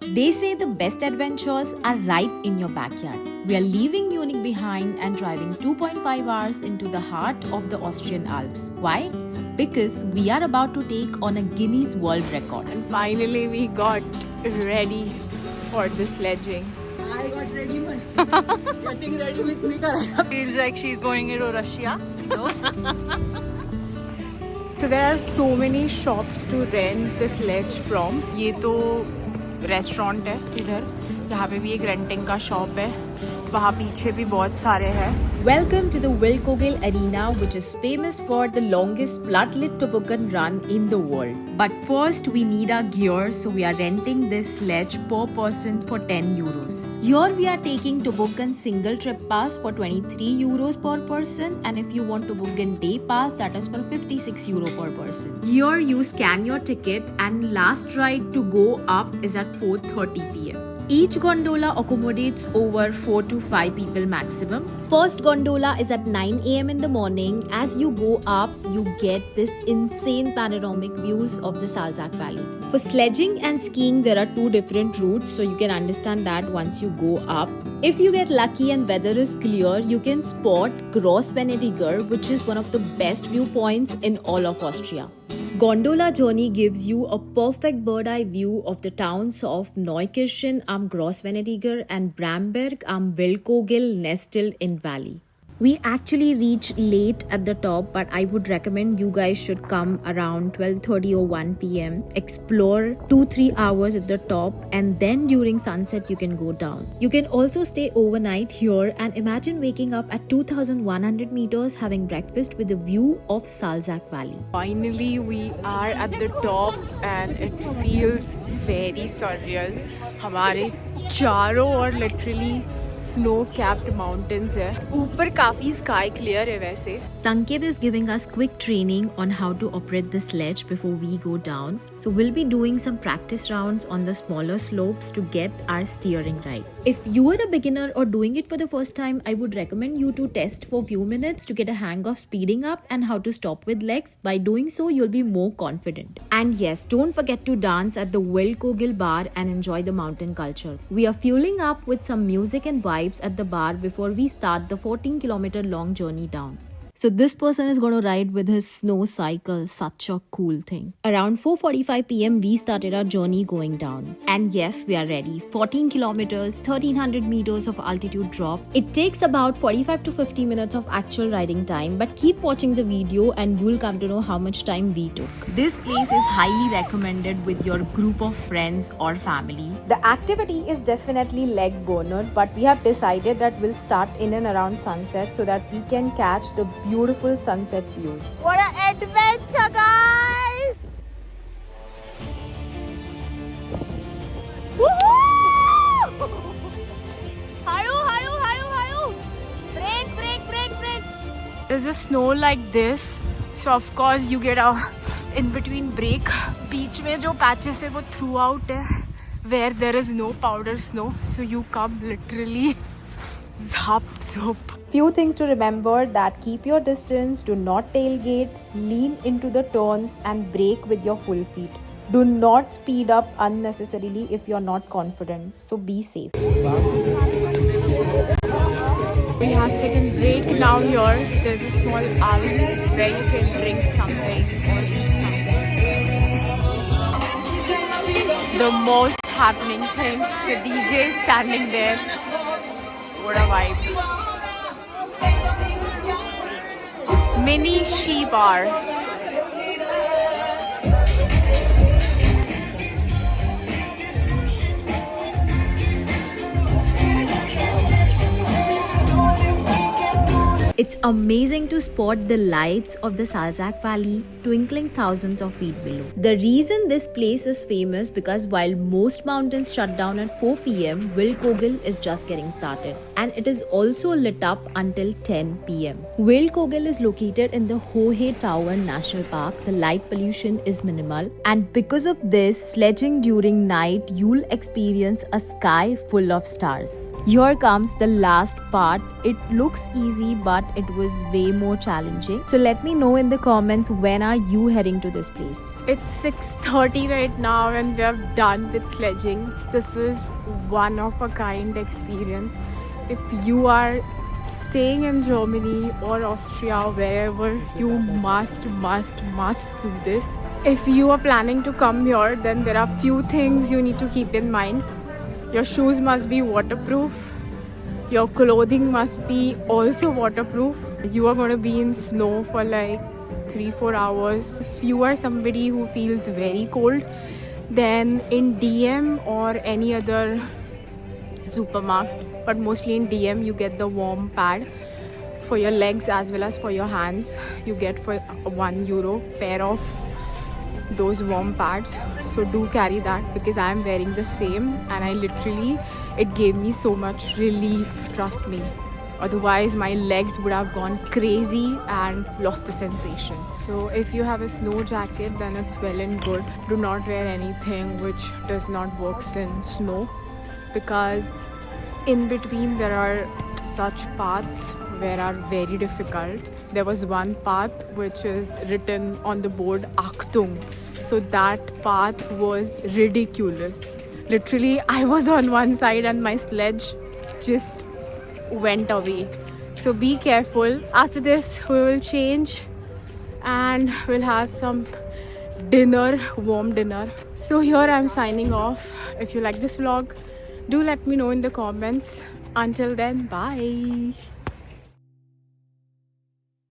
They say the best adventures are right in your backyard. We are leaving Munich behind and driving 2.5 hours into the heart of the Austrian Alps. Why? Because we are about to take on a Guinness World Record. And finally we got ready for the sledging. I got ready, but getting ready with me. Feels like she's going into Russia. No? So there are so many shops to rent the sledge from. ये तो restaurant है इधर, यहाँ पे भी एक renting का shop है, वहाँ पीछे भी बहुत सारे हैं. Welcome to the Wildkogel Arena, which is famous for the longest floodlit toboggan run in the world. But first, we need our gear, so we are renting this sledge per person for 10 euros. Here we are taking toboggan single trip pass for 23 euros per person, and if you want toboggan day pass, that is for 56 euro per person. Here you scan your ticket, and last ride to go up is at 4:30 p.m. Each gondola accommodates over 4 to 5 people maximum. First gondola is at 9 a.m. in the morning. As you go up, you get this insane panoramic views of the Salzach Valley. For sledging and skiing, there are two different routes, so you can understand that once you go up. If you get lucky and weather is clear, you can spot Gross Venediger, which is one of the best viewpoints in all of Austria. Gondola journey gives you a perfect bird-eye view of the towns of Neukirchen am Grossvenediger and Bramberg am Wildkogel nestled in valley. We actually reached late at the top, but I would recommend you guys should come around 12:30 or 1 p.m. Explore 2-3 hours at the top, and then during sunset you can go down. You can also stay overnight here and imagine waking up at 2,100 meters having breakfast with a view of Salzach Valley. Finally we are at the top and it feels very surreal. हमारे चारों ओर literally snow capped mountains है. ऊपर काफी sky clear है वैसे. Sanket is giving us quick training on how to operate the sledge before we go down. So we'll be doing some practice rounds on the smaller slopes to get our steering right. If you are a beginner or doing it for the first time, I would recommend you to test for few minutes to get a hang of speeding up and how to stop with legs. By doing so, you'll be more confident. And yes, don't forget to dance at the Wildkogel bar and enjoy the mountain culture. We are fueling up with some music and vibes at the bar before we start the 14-kilometer long journey down. So this person is going to ride with his snow cycle, such a cool thing. Around 4:45 p.m. we started our journey going down. And yes, we are ready. 14 kilometers, 1300 meters of altitude drop. It takes about 45 to 50 minutes of actual riding time, but keep watching the video and you'll come to know how much time we took. This place is highly recommended with your group of friends or family. The activity is definitely leg burner, but we have decided that we'll start in and around sunset so that we can catch the beautiful sunset views. What an adventure, guys! Woohoo! Haru! Brake! There's a snow like this, so of course you get a in between break. बीच में जो patches है वो throughout है, where there is no powder snow, so you come literally zap. Few things to remember: that keep your distance, do not tailgate, lean into the turns and brake with your full feet. Do not speed up unnecessarily if you're not confident, so be safe. We have taken break now here. There's a small oven where you can drink something or eat something. The most happening thing, the DJ is standing there. What a vibe. Mini She Bar. It's amazing to spot the lights of the Salzach Valley twinkling thousands of feet below. The reason this place is famous because while most mountains shut down at 4 p.m., Wildkogel is just getting started, and it is also lit up until 10 p.m. Wildkogel is located in the Hohe Tauern National Park. The light pollution is minimal, and because of this, sledging during night, you'll experience a sky full of stars. Here comes the last part. It looks easy, but it was way more challenging. So let me know in the comments, when are you heading to this place? It's 6:30 right now and we are done with sledging. This is one of a kind experience. If you are staying in Germany or Austria, wherever, you must do this. If you are planning to come here, then there are few things you need to keep in mind. Your shoes must be waterproof. Your clothing must be also waterproof. You are going to be in snow for like 3-4 hours. If you are somebody who feels very cold, then in DM or any other supermarket, but mostly in DM, you get the warm pad for your legs as well as for your hands. You get for €1 pair of those warm pads. So do carry that, because I am wearing the same and it gave me so much relief, trust me. Otherwise my legs would have gone crazy and lost the sensation. So if you have a snow jacket, then it's well and good. Do not wear anything which does not work in snow, because in between there are such paths where are very difficult. There was one path which is written on the board Achtung. So that path was ridiculous. Literally, I was on one side and my sledge just went away. So be careful. After this, we will change and we'll have some dinner, warm dinner. So here I'm signing off. If you like this vlog, do let me know in the comments. Until then, bye.